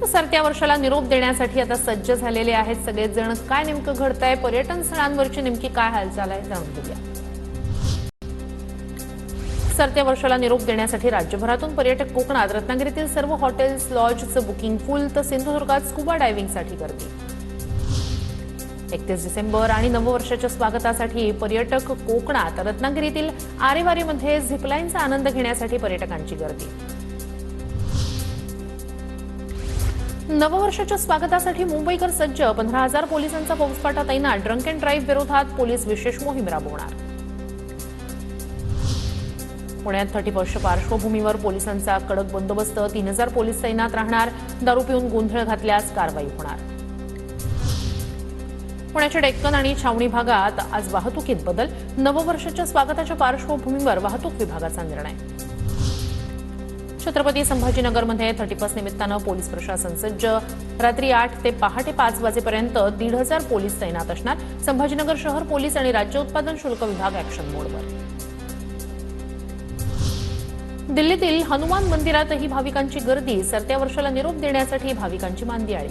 सरत्या वर्षाला निरोप देण्यासाठी आता सज्ज झालेले आहेत सगळेच जण। काय नेमकं घडतंय, पर्यटन स्थळांवरची नेमकी काय हालचाल आहे, जाणून घेऊया। सरत्या वर्षाला निरोप देण्यासाठी राज्यभरातून पर्यटक कोकणात। रत्नागिरीतील सर्व हॉटेल्स लॉजचं बुकिंग फुल, तर सिंधुदुर्गात स्कुबा डायव्हिंगसाठी गर्दी। 31 डिसेंबर आणि नववर्षाच्या स्वागतासाठी पर्यटक कोकणात। रत्नागिरीतील आरेवारीमध्ये झिपलाईनचा आनंद घेण्यासाठी पर्यटकांची गर्दी। नववर्षाच्या स्वागतासाठी मुंबईकर सज्ज। 15,000 पोलिसांचा फौजफाटा तैनात। ड्रंक अँड ड्राईव्ह विरोधात पोलीस विशेष मोहीम राबवणार। पुण्यात 31 पार्श्वभूमीवर पोलिसांचा कडक बंदोबस्त। 3,000 पोलीस तैनात राहणार। दारू पिऊन गोंधळ घातल्यास कारवाई होणार। पुण्याच्या डेक्कन आणि छावणी भागात आज वाहतुकीत बदल। नववर्षाच्या स्वागताच्या पार्श्वभूमीवर वाहतूक विभागाचा निर्णय। छत्रपती संभाजीनगरमध्ये 31 निमित्तानं पोलीस प्रशासन सज्ज। रात्री 8 ते पहाटे 5 वाजेपर्यंत 1,500 पोलीस तैनात असणार। संभाजीनगर शहर पोलीस आणि राज्य उत्पादन शुल्क विभाग ऍक्शन मोडवर। दिल्लीतील हनुमान मंदिरातही भाविकांची गर्दी। सरत्या वर्षाला निरोप देण्यासाठी भाविकांची मांदियाळी।